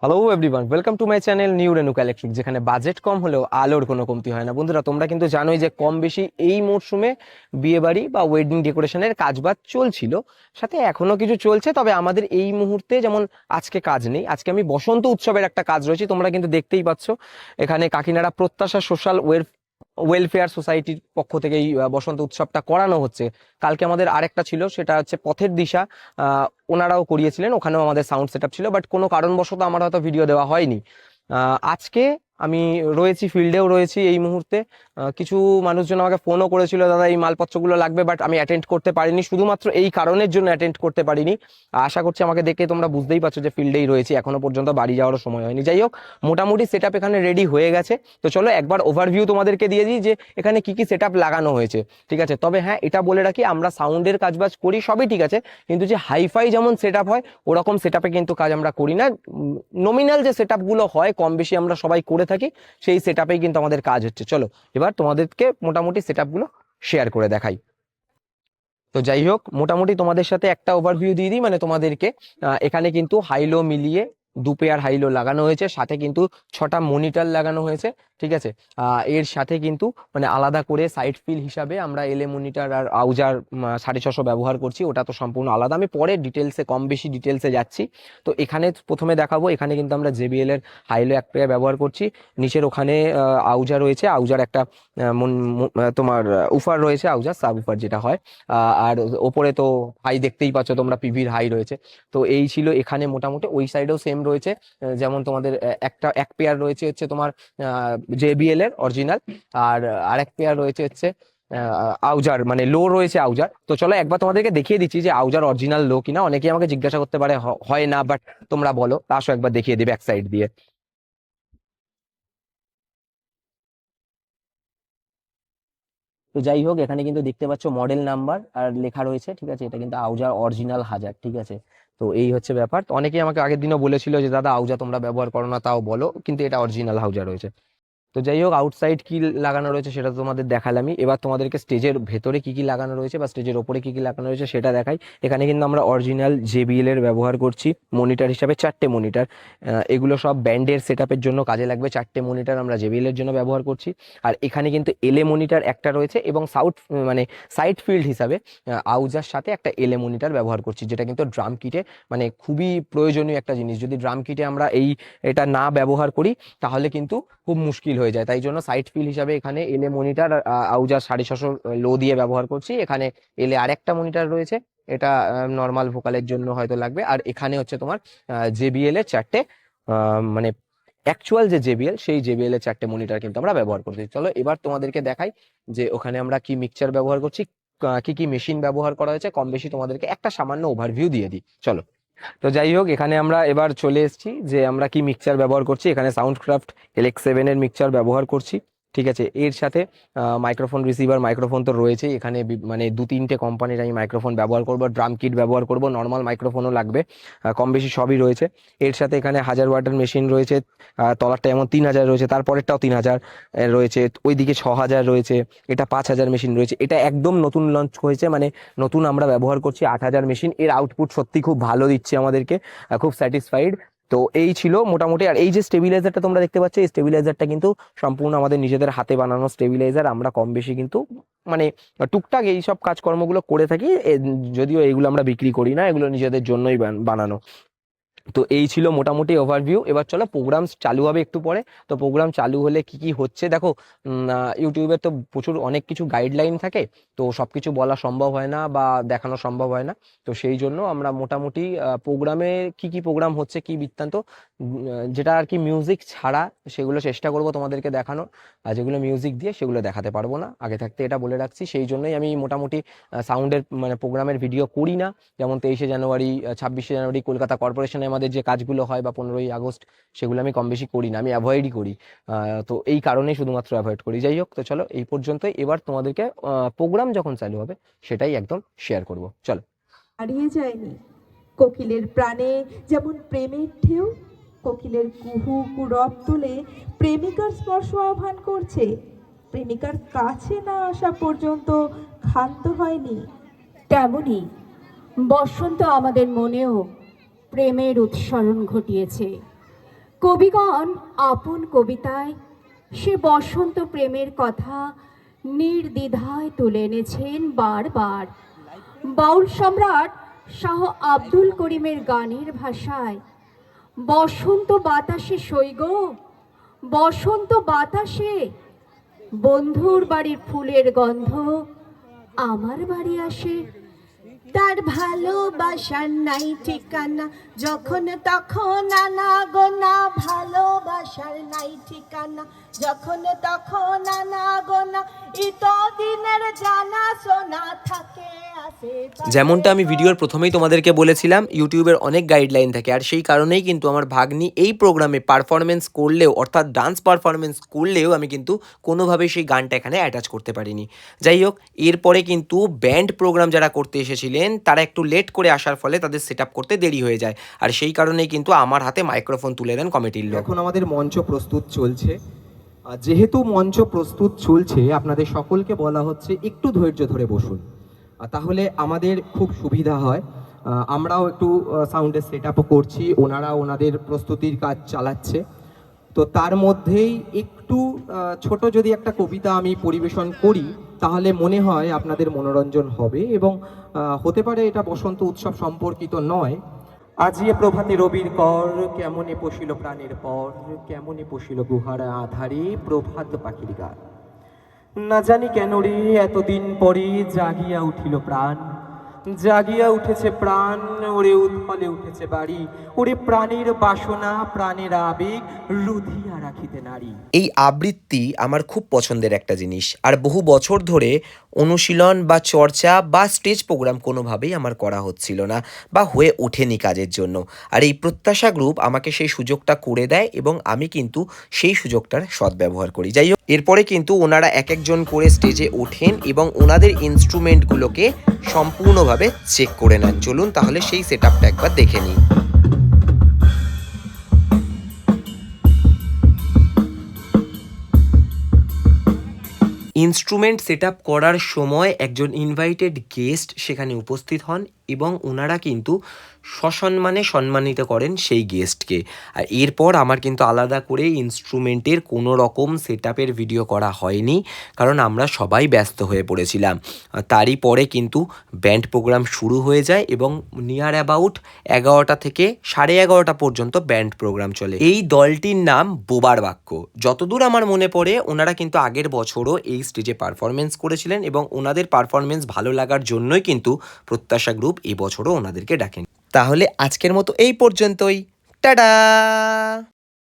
Hello everyone, welcome to my channel new Renuk electric, যেখানে budget কম হলেও আলোর কোনো কমতি হয় না। বন্ধুরা, তোমরা কিন্তু জানোই যে কম বেশি এই মরশুমে বিয়েবাড়ি বা ওয়েডিং ডেকোরেশনের কাজবাজ চলছিল, সাথে এখনো কিছু চলছে। তবে আমাদের এই মুহূর্তে যেমন আজকে কাজ নেই, আজকে আমি বসন্ত উৎসবের একটা কাজ রয়েছে, তোমরা কিন্তু দেখতেই পাচ্ছ। এখানে কাকিনাড়া প্রত্যাশা সোশ্যাল ওয়েলফেয়ার সোসাইটির পক্ষ থেকে এই বসন্ত উৎসবটা করানো হচ্ছে। কালকে আমাদের আরেকটা ছিল, সেটা হচ্ছে পথের দিশা। ওনারাও করিয়েছিলেন, ওখানেও আমাদের সাউন্ড সেটআপ ছিল, বাট কোনো কারণবশত আমার হয়তো ভিডিও দেওয়া হয়নি। আজকে আমি রয়েছি, ফিল্ডেও রয়েছি এই মুহূর্তে। কিছু মানুষজন আমাকে ফোনও করেছিল, দাদা এই মালপত্রগুলো লাগবে, বাট আমি অ্যাটেন্ড করতে পারিনি, শুধুমাত্র এই কারণের জন্য অ্যাটেন্ড করতে পারিনি। আশা করছি আমাকে দেখে তোমরা বুঝতেই পারছো যে ফিল্ডেই রয়েছি, এখনো পর্যন্ত বাড়ি যাওয়ারও সময় হয়নি। যাই হোক, মোটামুটি সেটআপ এখানে রেডি হয়ে গেছে। তো চলো একবার ওভারভিউ তোমাদেরকে দিয়ে দিই যে এখানে কি কি সেটআপ লাগানো হয়েছে। ঠিক আছে, তবে হ্যাঁ, এটা বলে রাখি, আমরা সাউন্ডের কাজবাজ করি, সবই ঠিক আছে, কিন্তু যে হাইফাই যেমন সেটআপ হয় ওরকম সেটআপে কিন্তু কাজ আমরা করি না। নমিনাল যে সেটআপ গুলো হয় কম বেশি আমরা সবাই করে থাকি, সেই সেটআপেই কিন্তু আমাদের কাজ হচ্ছে। চলো এবার তোমাদেরকে মোটামুটি সেটআপ গুলো শেয়ার করে দেখাই। তো যাই হোক, মোটামুটি তোমাদের সাথে একটা ওভারভিউ দিয়ে দিই, মানে তোমাদেরকে এখানে কিন্তু হাইলো মিলিয়ে 2 পেয়ার হাইলো লাগানো হয়েছে, সাথে কিন্তু 6টা মনিটর লাগানো হয়েছে। ঠিক আছে, এর সাথে কিন্তু মানে আলাদা করে সাইড ফিল হিসাবে আমরা এলএ মনিটর আর আউজার 650 ব্যবহার করছি, ওটা তো সম্পূর্ণ আলাদা, আমি পরে ডিটেলসে কম বেশি ডিটেলসে যাচ্ছি। তো এখানে প্রথমে দেখাবো, এখানে কিন্তু আমরা জেবিএল এর হাইলো 1 পেয়ার ব্যবহার করছি। নিচের ওখানে আউজা রয়েছে, আউজার একটা তোমার উফার রয়েছে, আউজার সাব উফার যেটা হয়। আর ওপরে তো হাই দেখতেই পাচ্ছ তোমরা, পিভির হাই রয়েছে। তো এই ছিল এখানে মোটামুটি, ওই সাইডেও সেম রয়েছে। যেমন তোমাদের একটা 1 পেয়ার রয়েছে হচ্ছে তোমার জেবিএল এর অরিজিনাল, আর আরেক পেয়ার রয়েছে হচ্ছে আউজার, মানে লো রয়েছে আউজার। তো চলো একবার তোমাদেরকে দেখিয়ে দিচ্ছি যে আউজার অরিজিনাল লো কিনা। অনেকেই আমাকে জিজ্ঞাসা করতে পারে, হয় না, বাট তোমরা বলো, আসো একবার দেখিয়ে দিবে এক সাইড দিয়ে। তো যাই হোক, এখানে কিন্তু দেখতে পাচ্ছ মডেল নাম্বার আর লেখা রয়েছে। ঠিক আছে, এটা কিন্তু আউজার অরিজিনাল হাজার। ঠিক আছে, তো এই হচ্ছে ব্যাপার। তো অনেকেই আমাকে আগের দিনও বলেছিল যে দাদা আউজা তোমরা ব্যবহার করো না, তাও বলো, কিন্তু এটা অরিজিনাল হাউজা রয়েছে। তো যাই হোক, আউটসাইড কি লাগানো রয়েছে সেটা তো তোমাদের দেখালামই। এবার তোমাদেরকে স্টেজের ভেতরে কি কি লাগানো রয়েছে বা স্টেজের ওপরে কি কি লাগানো রয়েছে সেটা দেখাই। এখানে কিন্তু আমরা অরিজিনাল জেবিএল এর ব্যবহার করছি মনিটর হিসাবে, 4টে মনিটর। এগুলো সব ব্যান্ডের সেটআপের জন্য কাজে লাগবে, 4টে মনিটর আমরা জেবিএল এর জন্য ব্যবহার করছি। আর এখানে কিন্তু এলএ মনিটর একটা রয়েছে, এবং মানে সাইড ফিল্ড হিসাবে আউজার সাথে একটা এলএ মনিটর ব্যবহার করছি, যেটা কিন্তু ড্রাম কিটে মানে খুবই প্রয়োজনীয় একটা জিনিস। যদি ড্রাম কিটে আমরা এটা না ব্যবহার করি তাহলে কিন্তু খুব মুশকিল হয়ে যায়। তাই জন্য সাইড ফিল হিসাবে এখানে এলএ মনিটর আউজার 650 লো দিয়ে ব্যবহার করছি। এখানে এলএ আরেকটা মনিটর রয়েছে, এটা নর্মাল ভোকালের জন্য হয়তো লাগবে। আর এখানে হচ্ছে তোমার জেবিএল এর 4টে, মানে অ্যাকচুয়াল যে জেবিএল, সেই জেবিএল এর 4টে মনিটর কিন্তু আমরা ব্যবহার করছি। চলো এবার তোমাদেরকে দেখাই যে ওখানে আমরা কি মিক্সচার ব্যবহার করছি, কি কি মেশিন ব্যবহার করা হয়েছে, কম বেশি তোমাদেরকে একটা সামান্য ওভারভিউ দিয়ে দিই। চলো। তো যাই হোক, এখানে আমরা এবার চলে এসেছি যে আমরা কি মিক্সচার ব্যবহার করছি। এখানে সাউন্ডক্রাফট LX7 এর মিক্সচার ব্যবহার করছি। ঠিক আছে, এর সাথে মাইক্রোফোন রিসিভার, মাইক্রোফোন তো রয়েছে এখানে, মানে 2-3টে কোম্পানির আমি মাইক্রোফোন ব্যবহার করব, ড্রাম কিট ব্যবহার করব, নর্মাল মাইক্রোফোনও লাগবে, কম বেশি সবই রয়েছে। এর সাথে এখানে 1000 ওয়াটের মেশিন রয়েছে, তলারটা এমন 3000 রয়েছে, তারপরেরটাও 3000 রয়েছে, ওইদিকে 6000 রয়েছে, এটা 5000 মেশিন রয়েছে। এটা একদম নতুন লঞ্চ হয়েছে, মানে নতুন আমরা ব্যবহার করছি 8000 মেশিন। এর আউটপুট সত্যি খুব ভালো দিচ্ছে আমাদেরকে, খুব স্যাটিসফাইড। তো এই ছিল মোটামুটি। আর এই যে স্টেবিলাইজারটা তোমরা দেখতে পাচ্ছ, এই স্টেবিলাইজারটা কিন্তু সম্পূর্ণ আমাদের নিজেদের হাতে বানানো স্টেবিলাইজার। আমরা কম বেশি কিন্তু মানে টুকটাক এই সব কাজকর্মগুলো করে থাকি, যদিও এগুলো আমরা বিক্রি করি না, এগুলো নিজেদের জন্যই বানানো। তো এই ছিল মোটামুটি ওভারভিউ। এবার চলো, প্রোগ্রাম চালু হবে একটু পরে। তো প্রোগ্রাম চালু হলে কি কি হচ্ছে দেখো, ইউটিউবে তো প্রচুর অনেক কিছু গাইডলাইন থাকে, তো সবকিছু বলা সম্ভব হয় না বা দেখানো সম্ভব হয় না। তো সেই জন্য আমরা মোটামুটি প্রোগ্রামে কি কি প্রোগ্রাম হচ্ছে, কি বৃত্তান্ত, যেটা আর কি মিউজিক ছাড়া, সেগুলো চেষ্টা করব তোমাদেরকে দেখানো। আর যেগুলো মিউজিক দিয়ে সেগুলো দেখাতে পারবো না, আগে থাকতে এটা বলে রাখছি। সেই জন্যই আমি মোটামুটি সাউন্ডের মানে প্রোগ্রামের ভিডিও করি না। যেমন 23শে জানুয়ারি, 26শে জানুয়ারি কলকাতা কর্পোরেশনে আমাদের যে কাজগুলো হয়, বা 15ই আগস্ট, সেগুলো আমি কম বেশি করি না, আমি অ্যাভয়েডই করি। তো এই কারণেই শুধুমাত্র অ্যাভয়েড করি। যাই হোক, তো চলো এই পর্যন্তই। এবার তোমাদেরকে প্রোগ্রাম যখন চালু হবে সেটাই একদম শেয়ার করব। চলো। হারিয়ে যায়নি কোকিলের প্রাণে, যেমন প্রেমের ঢেউ কোকিলের কুহু কুরব তুলে প্রেমিকার স্পর্শ আহ্বান করছে, প্রেমিকার কাছে না আসা পর্যন্ত ক্ষান্ত হয়নি। তেমনি বসন্ত আমাদের মনেও প্রেমের উৎসরণ ঘটিয়েছে। কবিগণ আপন কবিতায় সে বসন্ত প্রেমের কথা নির্দ্বিধায় তুলে এনেছেন বারবার। বাউল সম্রাট শাহ আব্দুল করিমের গানের ভাষায় বসন্ত বাতাসে সৈগ, বসন্ত বাতাসে বন্ধুর বাড়ির ফুলের গন্ধ আমার বাড়ি আসে। তার ভালোবাসার নাই ঠিকানা, যখন তখন আনা গোনা, ভালোবাসার নাই ঠিকানা, যখন তখন আনা গোনা, দিনের জানা শোনা থাকে আসে। যেমনটা আমি ভিডিওর প্রথমেই তোমাদেরকে বলেছিলাম, ইউটিউবের অনেক গাইডলাইন থাকে, আর সেই কারণেই কিন্তু আমার ভাগ্নি এই প্রোগ্রামে পারফরমেন্স করলেও, অর্থাৎ ডান্স পারফরমেন্স করলেও আমি কিন্তু কোনোভাবেই সেই গানটা এখানে অ্যাটাচ করতে পারিনি। যাই হোক, এরপরে কিন্তু ব্যান্ড প্রোগ্রাম যারা করতে এসেছিলেন তারা একটু লেট করে আসার ফলে তাদের সেট আপ করতে দেরি হয়ে যায়, আর সেই কারণেই কিন্তু আমার হাতে মাইক্রোফোন তুলে দেন কমিটির লোক। এখন আমাদের মঞ্চ প্রস্তুত চলছে। যেহেতু মঞ্চ প্রস্তুত চলছে, আপনাদের সকলকে বলা হচ্ছে একটু ধৈর্য ধরে বসুন, তাহলে আমাদের খুব সুবিধা হয়। আমরাও একটু সাউন্ডের সেট আপও করছি, ওনারা ওনাদের প্রস্তুতির কাজ চালাচ্ছে। তো তার মধ্যেই একটু ছোট যদি একটা কবিতা আমি পরিবেশন করি, তাহলে মনে হয় আপনাদের মনোরঞ্জন হবে, এবং হতে পারে এটা বসন্ত উৎসব সম্পর্কিত নয়। আজিয়ে প্রভাতে রবির কর, কেমনে পশিল প্রাণের পর, কেমনে পশিল গুহার আধারে প্রভাত পাখির গান। না জানি কেন রে এতদিন পরে জাগিয়া উঠিল প্রাণ, জাগিয়া উঠেছে প্রাণ, ওরে উৎপলে উঠেছে বাড়ি, ওরে প্রাণের বাসনা প্রাণের আবেগ রুধিয়া রাখিতে নারী। এই আবৃত্তি আমার খুব পছন্দের একটা জিনিস, আর বহু বছর ধরে অনুশীলন বা চর্চা বা স্টেজ প্রোগ্রাম কোনোভাবেই আমার করা হচ্ছিল না বা হয়ে ওঠেনি কাজের জন্য। আর এই প্রত্যাশা গ্রুপ আমাকে সেই সুযোগটা করে দেয়, এবং আমি কিন্তু সেই সুযোগটার সদ্ব্যবহার করি। যাই হোক, এরপরে কিন্তু ওনারা এক একজন করে স্টেজে ওঠেন এবং ওনাদের ইনস্ট্রুমেন্টগুলোকে সম্পূর্ণভাবে চেক করে নেন। চলুন তাহলে সেই সেট আপটা একবার দেখে নিই। ইনস্ট্রুমেন্ট সেট আপ করার সময় একজন ইনভাইটেড গেস্ট সেখানে উপস্থিত হন, এবং ওনারা কিন্তু সসম্মানে সম্মানিত করেন সেই গেস্টকে। আর এরপর আমার কিন্তু আলাদা করে ইনস্ট্রুমেন্টের কোনো রকম সেট আপের ভিডিও করা হয়নি, কারণ আমরা সবাই ব্যস্ত হয়ে পড়েছিলাম। তারই পরে কিন্তু ব্যান্ড প্রোগ্রাম শুরু হয়ে যায়, এবং নিয়ার অ্যাবাউট 11টা থেকে 11:30 পর্যন্ত ব্যান্ড প্রোগ্রাম চলে। এই দলটির নাম বোবার বাক্য। যতদূর আমার মনে পড়ে, ওনারা কিন্তু আগের বছরও এই স্টেজে পারফরমেন্স করেছিলেন, এবং ওনাদের পারফরমেন্স ভালো লাগার জন্যই কিন্তু প্রত্যাশা গ্রুপ এবছরও ওনাদেরকে ডাকেন। তাহলে আজকের মতো এই পর্যন্তই। টাটা।